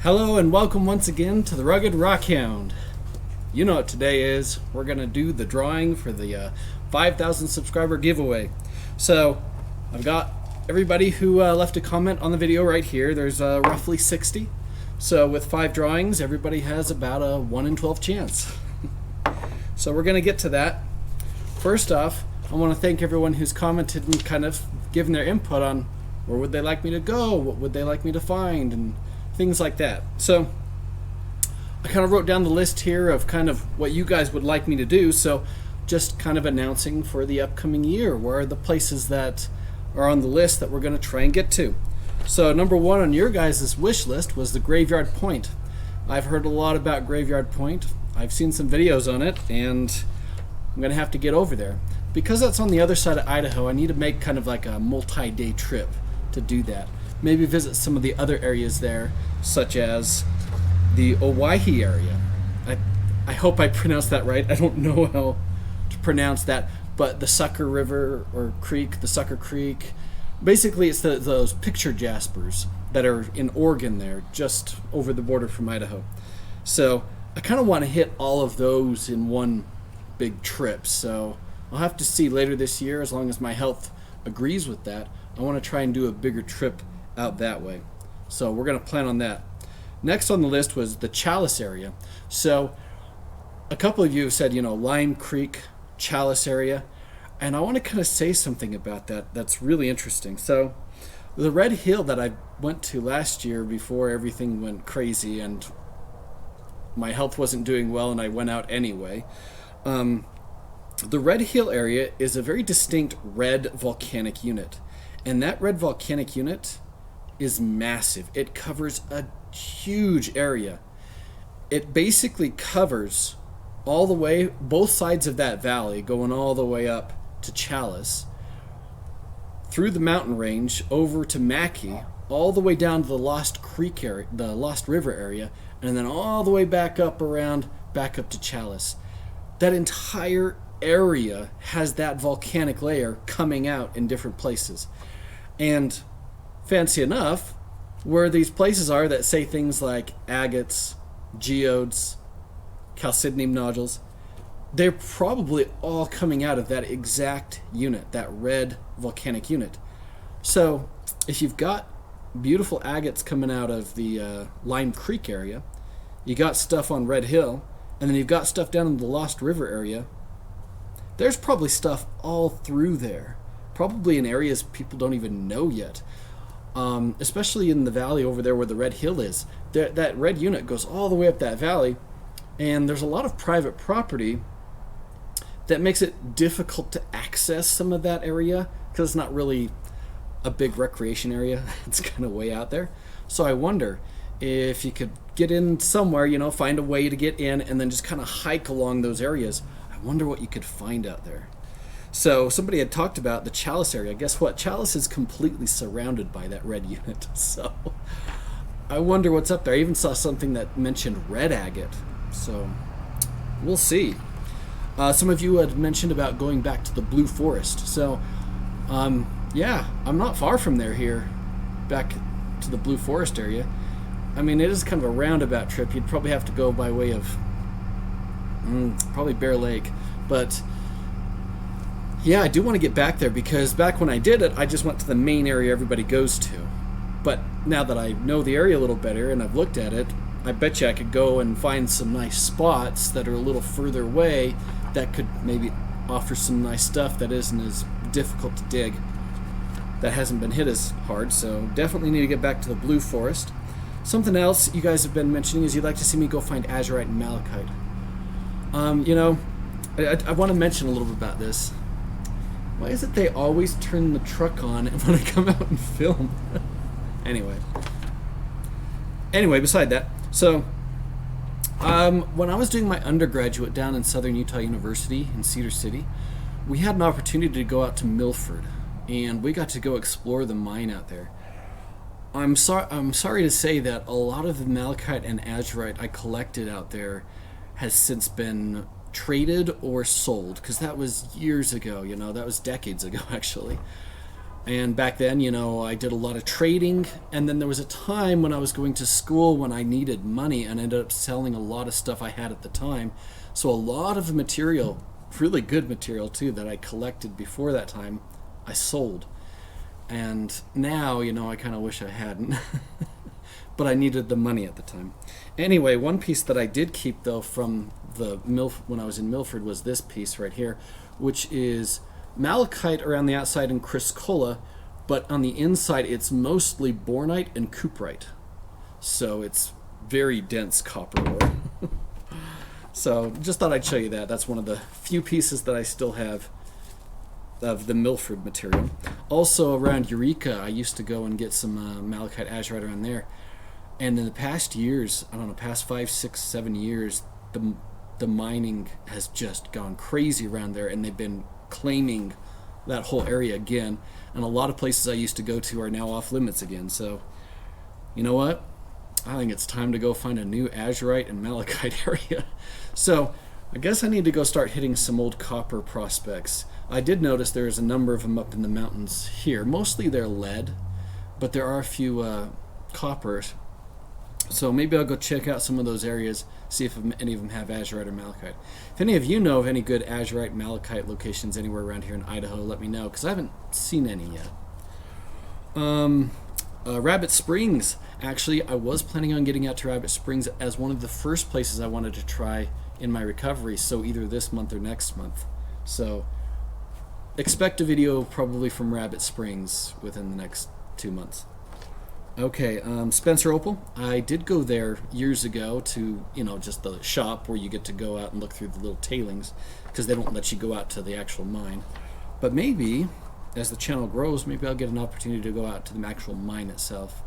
Hello and welcome once again to the Rugged Rockhound. You know what today is. We're going to do the drawing for the 5,000 subscriber giveaway. So I've got everybody who left a comment on the video right here. There's roughly 60. So with 5 drawings, everybody has about a 1 in 12 chance. So we're going to get to that. First off, I want to thank everyone who's commented and kind of given their input on where would they like me to go, what would they like me to find, and things like that. So I kind of wrote down the list here of kind of what you guys would like me to do. So just kind of announcing for the upcoming year where are the places that are on the list that we're going to try and get to. So number 1 on your guys' wish list was the Graveyard Point. I've heard a lot about Graveyard Point. I've seen some videos on it, and I'm going to have to get over there. Because that's on the other side of Idaho, I need to make kind of like a multi-day trip to do that. Maybe visit some of the other areas there, such as the Owyhee area. I hope I pronounced that right. I don't know how to pronounce that, but the Sucker River or Creek, the Sucker Creek, basically it's those picture jaspers that are in Oregon there, just over the border from Idaho. So I kind of want to hit all of those in one big trip. So I'll have to see later this year, as long as my health agrees with that. I want to try and do a bigger trip out that way. So we're going to plan on that. Next on the list was the Chalice area. So a couple of you have said, Lime Creek, Chalice area, and I want to kind of say something about that that's really interesting. So the Red Hill that I went to last year before everything went crazy and my health wasn't doing well and I went out anyway, the Red Hill area is a very distinct red volcanic unit, and that red volcanic unit is massive. It covers a huge area. It basically covers all the way, both sides of that valley, going all the way up to Chalice, through the mountain range over to Mackay, all the way down to the Lost Creek area, the Lost River area, and then all the way back up to Chalice. That entire area has that volcanic layer coming out in different places. And fancy enough, where these places are that say things like agates, geodes, chalcedonium nodules, they're probably all coming out of that exact unit, that red volcanic unit. So if you've got beautiful agates coming out of the Lime Creek area, you got stuff on Red Hill, and then you've got stuff down in the Lost River area, there's probably stuff all through there, probably in areas people don't even know yet. Especially in the valley over there where the Red Hill is. That red unit goes all the way up that valley, and there's a lot of private property that makes it difficult to access some of that area because it's not really a big recreation area. It's kind of way out there. So I wonder if you could get in somewhere, find a way to get in and then just kind of hike along those areas. I wonder what you could find out there. So somebody had talked about the Chalice area. Guess what? Chalice is completely surrounded by that red unit. So I wonder what's up there. I even saw something that mentioned red agate. So we'll see. Some of you had mentioned about going back to the Blue Forest. So yeah, I'm not far from there here, back to the Blue Forest area. I mean, it is kind of a roundabout trip. You'd probably have to go by way of probably Bear Lake. But yeah, I do want to get back there because back when I did it, I just went to the main area everybody goes to. But now that I know the area a little better and I've looked at it, I bet you I could go and find some nice spots that are a little further away that could maybe offer some nice stuff that isn't as difficult to dig, that hasn't been hit as hard. So definitely need to get back to the Blue Forest. Something else you guys have been mentioning is you'd like to see me go find azurite and malachite. I want to mention a little bit about this. Why is it they always turn the truck on when I come out and film? Anyway, beside that, so when I was doing my undergraduate down in Southern Utah University in Cedar City, we had an opportunity to go out to Milford, and we got to go explore the mine out there. I'm sorry to say that a lot of the malachite and azurite I collected out there has since been traded or sold, because that was years ago, that was decades ago actually. And back then, you know, I did a lot of trading, and then there was a time when I was going to school when I needed money and ended up selling a lot of stuff I had at the time. So a lot of the material, really good material too, that I collected before that time, I sold. And now, you know, I kind of wish I hadn't. But I needed the money at the time. Anyway, one piece that I did keep though from the when I was in Milford was this piece right here, which is malachite around the outside and chrysocolla, but on the inside it's mostly bornite and cuprite. So it's very dense copper ore. So just thought I'd show you that. That's one of the few pieces that I still have of the Milford material. Also around Eureka, I used to go and get some malachite azurite around there. And in the past years, I don't know, past 5, 6, 7 years, the mining has just gone crazy around there, and they've been claiming that whole area again. And a lot of places I used to go to are now off limits again. So, you know what? I think it's time to go find a new azurite and malachite area. So, I guess I need to go start hitting some old copper prospects. I did notice there's a number of them up in the mountains here. Mostly they're lead, but there are a few coppers. So maybe I'll go check out some of those areas, see if any of them have azurite or malachite. If any of you know of any good azurite, malachite locations anywhere around here in Idaho, let me know, because I haven't seen any yet. Rabbit Springs. Actually, I was planning on getting out to Rabbit Springs as one of the first places I wanted to try in my recovery, so either this month or next month. So expect a video probably from Rabbit Springs within the next 2 months. Okay, Spencer Opal. I did go there years ago to, you know, just the shop where you get to go out and look through the little tailings, because they don't let you go out to the actual mine. But maybe, as the channel grows, maybe I'll get an opportunity to go out to the actual mine itself.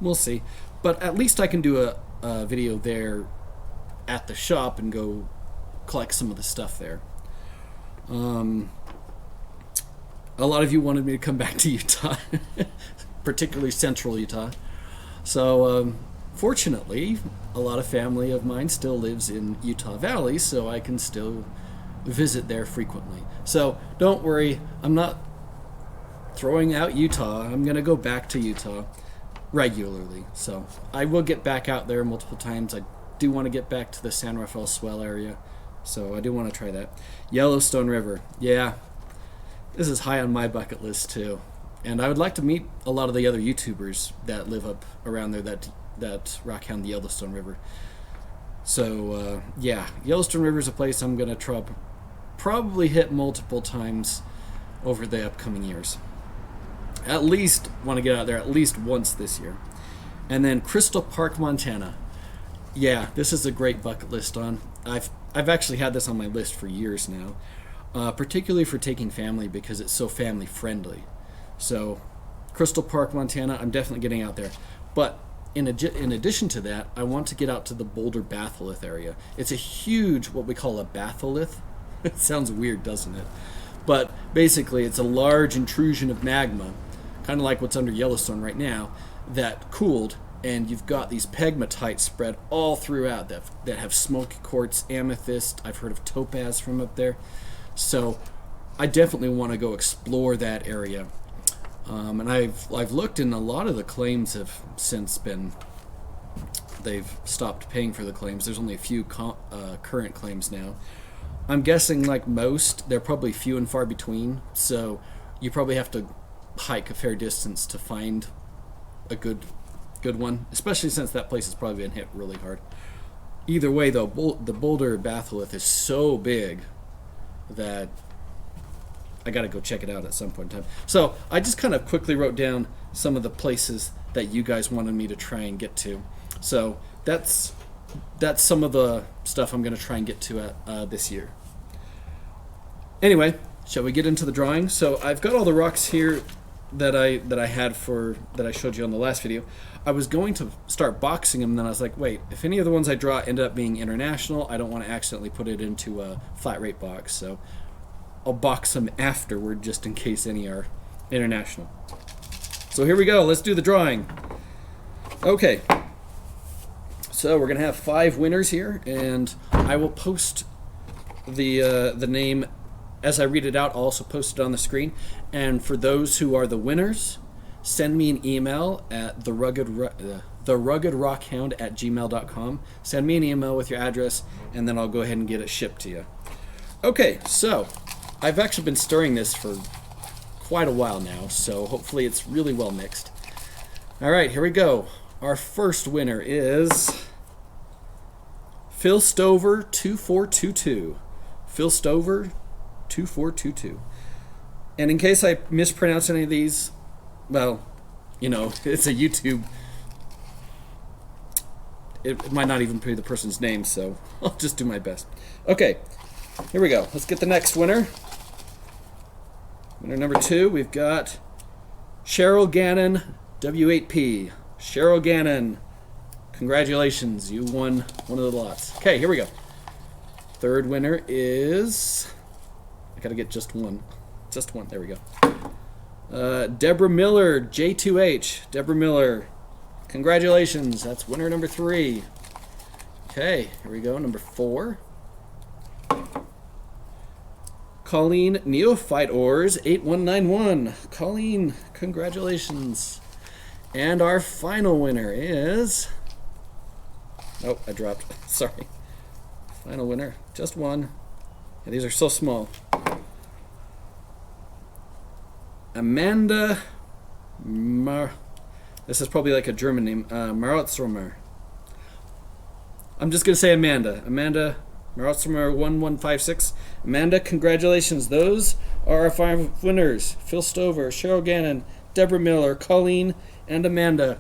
We'll see. But at least I can do a video there at the shop and go collect some of the stuff there. A lot of you wanted me to come back to Utah. Particularly central Utah. So fortunately, a lot of family of mine still lives in Utah Valley, so I can still visit there frequently. So don't worry, I'm not throwing out Utah. I'm going to go back to Utah regularly. So I will get back out there multiple times. I do want to get back to the San Rafael Swell area, so I do want to try that. Yellowstone River. Yeah, this is high on my bucket list too. And I would like to meet a lot of the other YouTubers that live up around there that rockhound the Yellowstone River. So, yeah, Yellowstone River is a place I'm going to probably hit multiple times over the upcoming years. At least want to get out there at least once this year. And then Crystal Park, Montana. Yeah, this is a great bucket list on. I've actually had this on my list for years now, particularly for taking family because it's so family friendly. So, Crystal Park, Montana, I'm definitely getting out there. But in addition to that, I want to get out to the Boulder batholith area. It's a huge, what we call a batholith. It sounds weird, doesn't it? But basically, it's a large intrusion of magma, kind of like what's under Yellowstone right now, that cooled, and you've got these pegmatites spread all throughout that have smoky quartz, amethyst. I've heard of topaz from up there. So, I definitely want to go explore that area. And I've looked, and a lot of the claims have since they've stopped paying for the claims. There's only a few current claims now. I'm guessing, like most, they're probably few and far between, so you probably have to hike a fair distance to find a good one, especially since that place has probably been hit really hard. Either way, though, the Boulder batholith is so big that I gotta go check it out at some point in time. So I just kind of quickly wrote down some of the places that you guys wanted me to try and get to. So that's some of the stuff I'm gonna try and get to this year. Anyway, shall we get into the drawing? So I've got all the rocks here that I showed you on the last video. I was going to start boxing them, and then I was like, wait, if any of the ones I draw end up being international, I don't want to accidentally put it into a flat rate box. So I'll box them afterward just in case any are international. So here we go. Let's do the drawing. Okay. So we're going to have 5 winners here, and I will post the name as I read it out, I'll also post it on the screen. And for those who are the winners, send me an email at theruggedrockhound@gmail.com. Send me an email with your address, and then I'll go ahead and get it shipped to you. Okay, so I've actually been stirring this for quite a while now, so hopefully it's really well mixed. All right, here we go. Our first winner is Phil Stover 2422. Phil Stover 2422. And in case I mispronounce any of these, well, you know, it's a YouTube. It might not even be the person's name, so I'll just do my best. Okay, here we go. Let's get the next winner. Winner number 2, we've got Cheryl Gannon, W8P. Cheryl Gannon, congratulations, you won one of the lots. Okay, here we go. Third winner is, I gotta get just one. Just one, there we go. Deborah Miller, J2H. Deborah Miller, congratulations, that's winner number 3. Okay, here we go, number 4. Colleen Neophyte Ors 8191. Colleen, congratulations. And our final winner is, oh, I dropped, sorry. Final winner, just one. Yeah, these are so small. Amanda this is probably like a German name, Marotzromer. I'm just gonna say Amanda. Amanda Marotzromer 1156. Amanda, congratulations. Those are our 5 winners. Phil Stover, Cheryl Gannon, Deborah Miller, Colleen, and Amanda.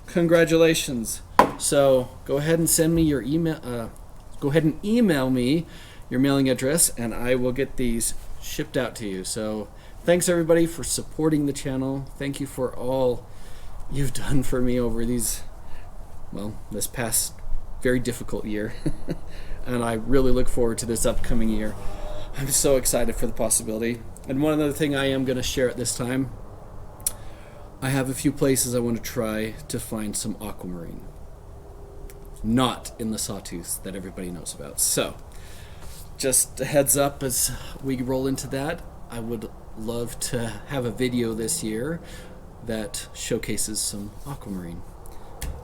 Congratulations. So go ahead and send me your email. Go ahead and email me your mailing address, and I will get these shipped out to you. So thanks everybody for supporting the channel. Thank you for all you've done for me over these, well, this past very difficult year. And I really look forward to this upcoming year. I'm so excited for the possibility. And one other thing I am going to share at this time, I have a few places I want to try to find some aquamarine. Not in the sawtooth that everybody knows about. So, just a heads up as we roll into that. I would love to have a video this year that showcases some aquamarine.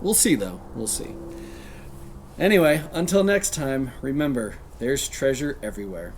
We'll see though, we'll see. Anyway, until next time, remember, there's treasure everywhere.